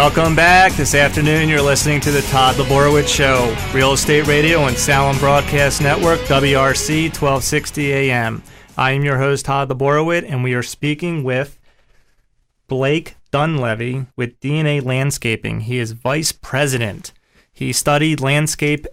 Welcome back. This afternoon, you're listening to the Todd Laborowitz Show, Real Estate Radio and Salem Broadcast Network, WRC 1260 AM. I am your host, Todd Laborowitz, and we are speaking with Blake Dunlevy with D&A Landscaping. He is Vice President. He studied landscape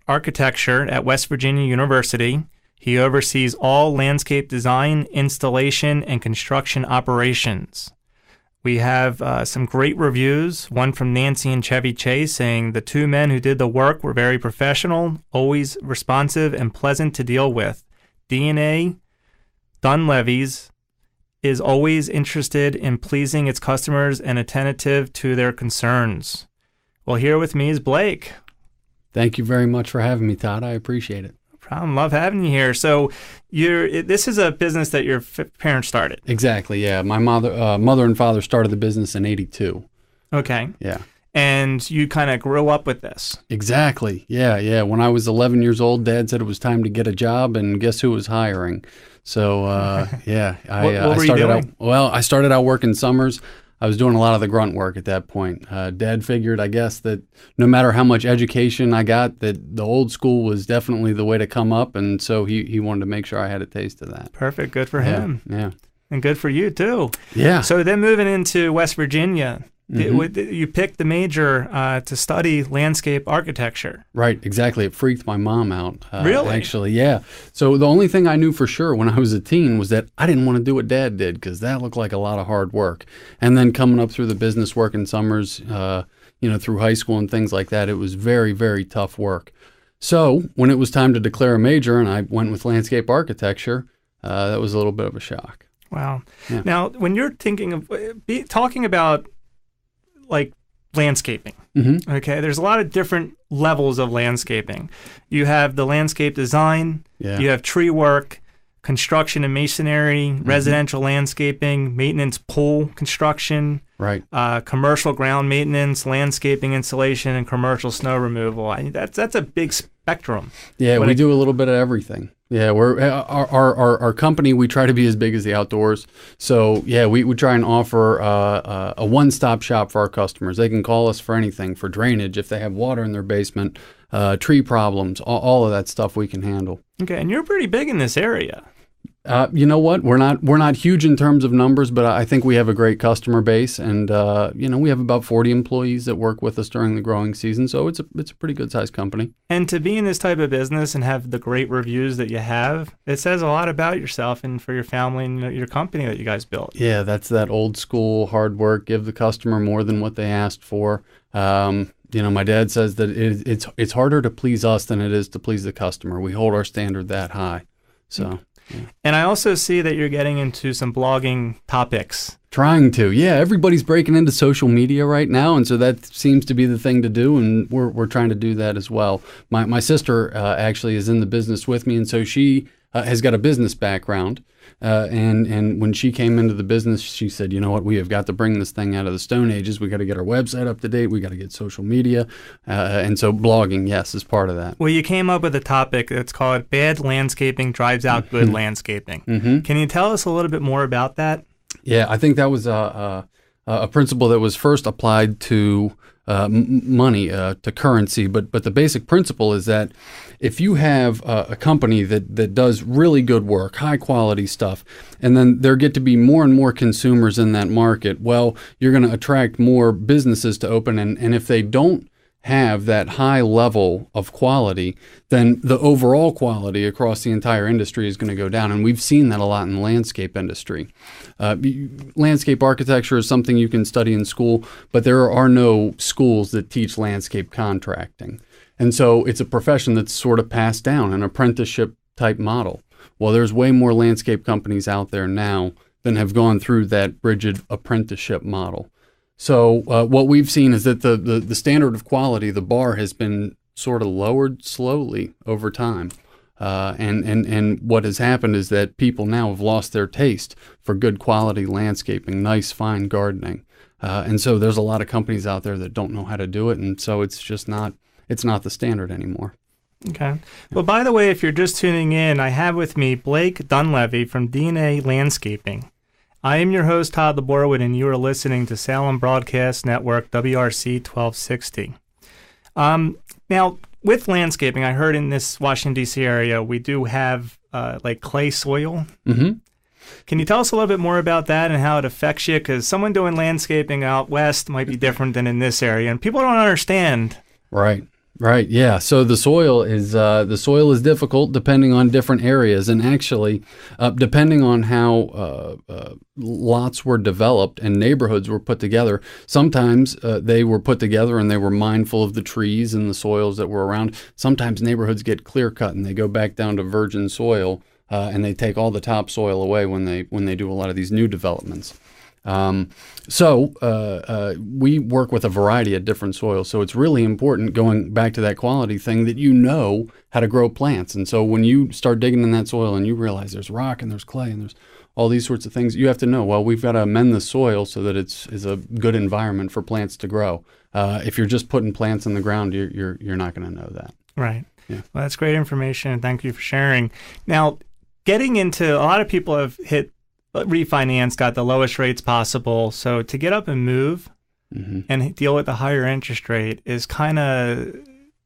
architecture at West Virginia University. He oversees all landscape design, installation, and construction operations. We have some great reviews, one from Nancy and Chevy Chase saying the two men who did the work were very professional, always responsive, and pleasant to deal with. D&A Dunlevy's is always interested in pleasing its customers and attentive to their concerns. Well, here with me is Blake. Thank you very much for having me, Todd. I appreciate it. Love having you here. So this is a business that your parents started. Exactly, yeah. My mother and father started the business in 82. Okay. Yeah. And you kind of grew up with this. Exactly, yeah. When I was 11 years old, Dad said it was time to get a job, and guess who was hiring? So, yeah. What were you doing? I started out working summers. I was doing a lot of the grunt work at that point. Dad figured, I guess, that no matter how much education I got, that the old school was definitely the way to come up, and so he wanted to make sure I had a taste of that. Perfect. Good for him. Yeah. And good for you, too. Yeah. So then moving into West Virginia, you picked the major to study landscape architecture. Right, exactly. It freaked my mom out. Really? Actually, yeah. So the only thing I knew for sure when I was a teen was that I didn't want to do what Dad did because that looked like a lot of hard work. And then coming up through the business working summers, through high school and things like that, it was very, very tough work. So when it was time to declare a major and I went with landscape architecture, that was a little bit of a shock. Wow. Yeah. Now, when you're thinking of talking about like landscaping. Okay, there's a lot of different levels of landscaping. You have the landscape design, you have tree work, construction and masonry, residential landscaping, maintenance pool construction, right? Commercial ground maintenance, landscaping installation, and commercial snow removal. That's a big spectrum. Yeah, we do a little bit of everything. Yeah, we're our company. We try to be as big as the outdoors. So yeah, we try and offer a one-stop shop for our customers. They can call us for anything, for drainage, if they have water in their basement, tree problems, all of that stuff we can handle. Okay, and you're pretty big in this area. You know what? We're not huge in terms of numbers, but I think we have a great customer base, and we have about 40 employees that work with us during the growing season. So it's a pretty good sized company. And to be in this type of business and have the great reviews that you have, it says a lot about yourself and for your family and your company that you guys built. Yeah, that's that old school hard work. Give the customer more than what they asked for. My dad says that it's harder to please us than it is to please the customer. We hold our standard that high. So. Yeah. And I also see that you're getting into some blogging topics. Trying to, yeah. Everybody's breaking into social media right now, and so that seems to be the thing to do, and we're trying to do that as well. My sister actually is in the business with me, and so she has got a business background. And when she came into the business, she said, you know what, we have got to bring this thing out of the Stone Ages. We got to get our website up to date. We got to get social media. And so blogging, yes, is part of that. Well, you came up with a topic that's called Bad Landscaping Drives Out Good Landscaping. Can you tell us a little bit more about that? Yeah, I think that was a principle that was first applied to money, to currency. But the basic principle is that if you have a company that does really good work, high quality stuff, and then there get to be more and more consumers in that market, well, you're going to attract more businesses to open. And if they don't have that high level of quality, then the overall quality across the entire industry is going to go down. And we've seen that a lot in the landscape industry. Landscape architecture is something you can study in school, but there are no schools that teach landscape contracting. And so it's a profession that's sort of passed down, an apprenticeship type model. Well, there's way more landscape companies out there now than have gone through that rigid apprenticeship model. So what we've seen is that the standard of quality, the bar, has been sort of lowered slowly over time. And what has happened is that people now have lost their taste for good quality landscaping, nice, fine gardening. And so there's a lot of companies out there that don't know how to do it. And so it's just not the standard anymore. Okay. Well, by the way, if you're just tuning in, I have with me Blake Dunlevy from D&A Landscaping. I am your host, Todd Laborowit, and you are listening to Salem Broadcast Network, WRC 1260. Now, with landscaping, I heard in this Washington, D.C. area, we do have like clay soil. Mm-hmm. Can you tell us a little bit more about that and how it affects you? Because someone doing landscaping out west might be different than in this area, and people don't understand. Right. Yeah. So the soil is difficult depending on different areas, and actually, depending on how lots were developed and neighborhoods were put together. Sometimes they were put together and they were mindful of the trees and the soils that were around. Sometimes neighborhoods get clear cut and they go back down to virgin soil, and they take all the topsoil away when they do a lot of these new developments. We work with a variety of different soils. So it's really important, going back to that quality thing, that you know how to grow plants. And so when you start digging in that soil and you realize there's rock and there's clay and there's all these sorts of things, you have to know, well, we've got to amend the soil so that it's a good environment for plants to grow. If you're just putting plants in the ground, you're not going to know that. Right. Yeah. Well, that's great information, and thank you for sharing. Now, getting into, a lot of people have refinance, got the lowest rates possible. So to get up and move and deal with the higher interest rate is kind of,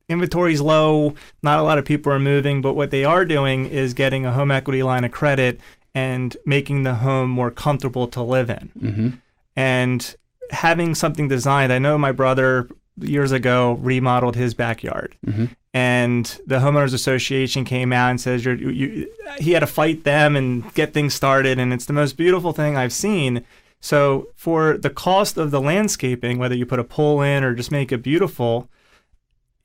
inventory's low. Not a lot of people are moving, but what they are doing is getting a home equity line of credit and making the home more comfortable to live in. Mm-hmm. And having something designed. I know my brother years ago remodeled his backyard. Mm-hmm. And the homeowners association came out and says he had to fight them and get things started, and it's the most beautiful thing I've seen. So for the cost of the landscaping, whether you put a pool in or just make it beautiful,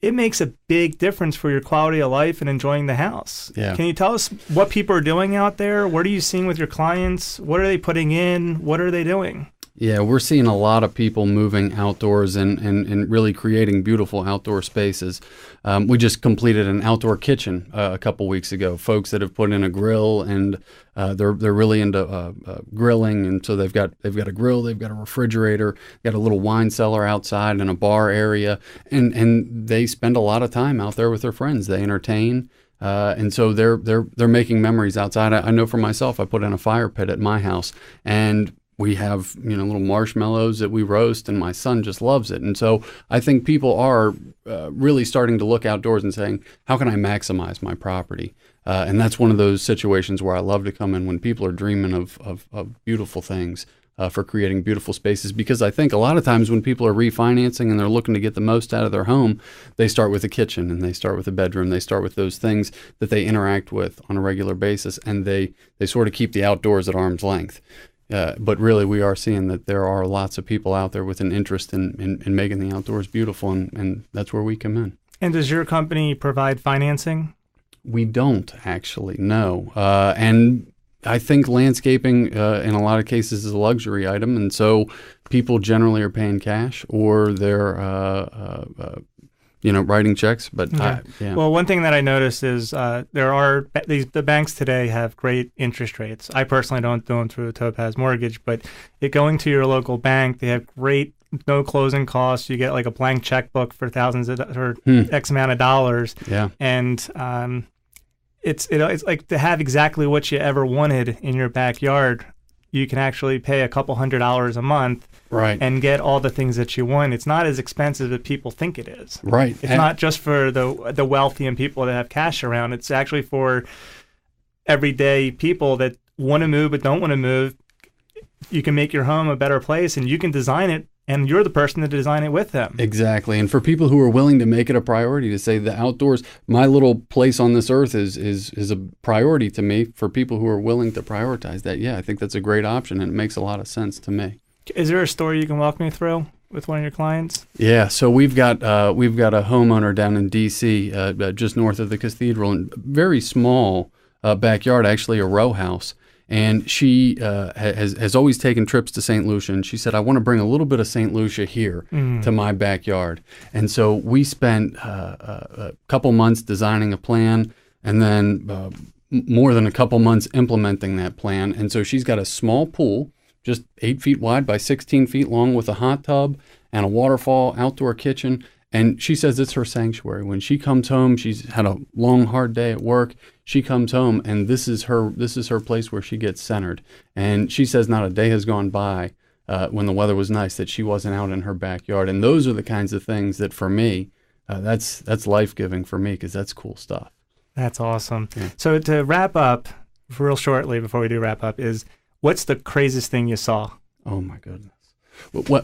it makes a big difference for your quality of life and enjoying the house. Yeah. Can you tell us what people are doing out there? What are you seeing with your clients? What are they putting in? What are they doing? Yeah, we're seeing a lot of people moving outdoors and really creating beautiful outdoor spaces. We just completed an outdoor kitchen a couple weeks ago. Folks that have put in a grill, and they're really into grilling, and so they've got a grill, they've got a refrigerator, got a little wine cellar outside and a bar area, and they spend a lot of time out there with their friends. They entertain. And so they're making memories outside. I know for myself, I put in a fire pit at my house, and we have, little marshmallows that we roast, and my son just loves it. And so I think people are really starting to look outdoors and saying, how can I maximize my property? And that's one of those situations where I love to come in when people are dreaming of beautiful things for creating beautiful spaces. Because I think a lot of times when people are refinancing and they're looking to get the most out of their home, they start with a kitchen and they start with a bedroom. They start with those things that they interact with on a regular basis, and they sort of keep the outdoors at arm's length. But really, we are seeing that there are lots of people out there with an interest in making the outdoors beautiful, and that's where we come in. And does your company provide financing? We don't, actually, no. And I think landscaping, in a lot of cases, is a luxury item, and so people generally are paying cash, or they're writing checks. But yeah. Well, one thing that I noticed is the banks today have great interest rates. I personally don't do them through a Topaz mortgage, but going to your local bank, they have great no closing costs. You get like a blank checkbook for X amount of dollars. Yeah. And it's like to have exactly what you ever wanted in your backyard. You can actually pay a couple $100 a month, right, and get all the things that you want. It's not as expensive as people think it is. Right. It's not just for the wealthy and people that have cash around. It's actually for everyday people that want to move but don't want to move. You can make your home a better place, and you can design it, and you're the person to design it with them. Exactly. And for people who are willing to make it a priority, to say the outdoors, my little place on this earth is a priority to me, for people who are willing to prioritize that, yeah, I think that's a great option, and it makes a lot of sense to me. Is there a story you can walk me through with one of your clients? Yeah, so we've got a homeowner down in D.C., just north of the cathedral, and very small backyard, actually a row house. And she has always taken trips to St. Lucia, and she said, I want to bring a little bit of St. Lucia here to my backyard. And so we spent a couple months designing a plan, and then more than a couple months implementing that plan. And so she's got a small pool, just 8 feet wide by 16 feet long, with a hot tub and a waterfall outdoor kitchen. And she says it's her sanctuary. When she comes home, she's had a long, hard day at work. she comes home and this is her place where she gets centered. And she says not a day has gone by when the weather was nice that she wasn't out in her backyard. And those are the kinds of things that for me, that's life-giving for me, because that's cool stuff. That's awesome. Yeah. So to wrap up real shortly before we do wrap up is, what's the craziest thing you saw? Oh my goodness.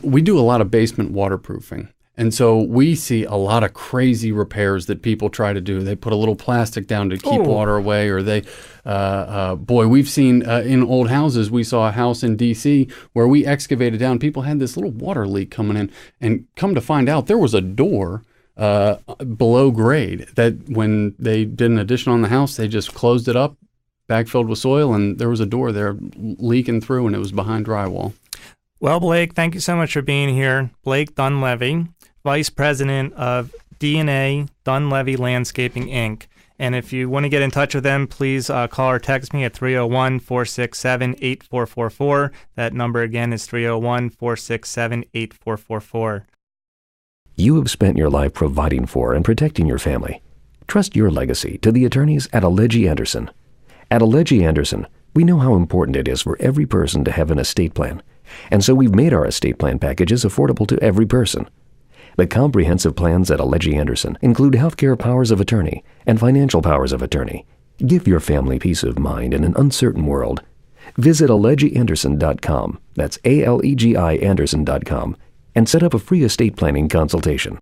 We do a lot of basement waterproofing. And so we see a lot of crazy repairs that people try to do. They put a little plastic down to keep water away, or they, we've seen in old houses. We saw a house in D.C. where we excavated down. People had this little water leak coming in, and come to find out there was a door below grade that when they did an addition on the house, they just closed it up, backfilled with soil, and there was a door there leaking through, and it was behind drywall. Well, Blake, thank you so much for being here. Blake Dunlevy, Vice President of D&A Dunlevy Landscaping, Inc. And if you want to get in touch with them, please call or text me at 301-467-8444. That number again is 301-467-8444. You have spent your life providing for and protecting your family. Trust your legacy to the attorneys at Alleghi Anderson. At Alleghi Anderson, we know how important it is for every person to have an estate plan, and so we've made our estate plan packages affordable to every person. The comprehensive plans at Alleghi Anderson include healthcare powers of attorney and financial powers of attorney. Give your family peace of mind in an uncertain world. Visit AlleghiAnderson.com, that's ALEGI Anderson.com, and set up a free estate planning consultation.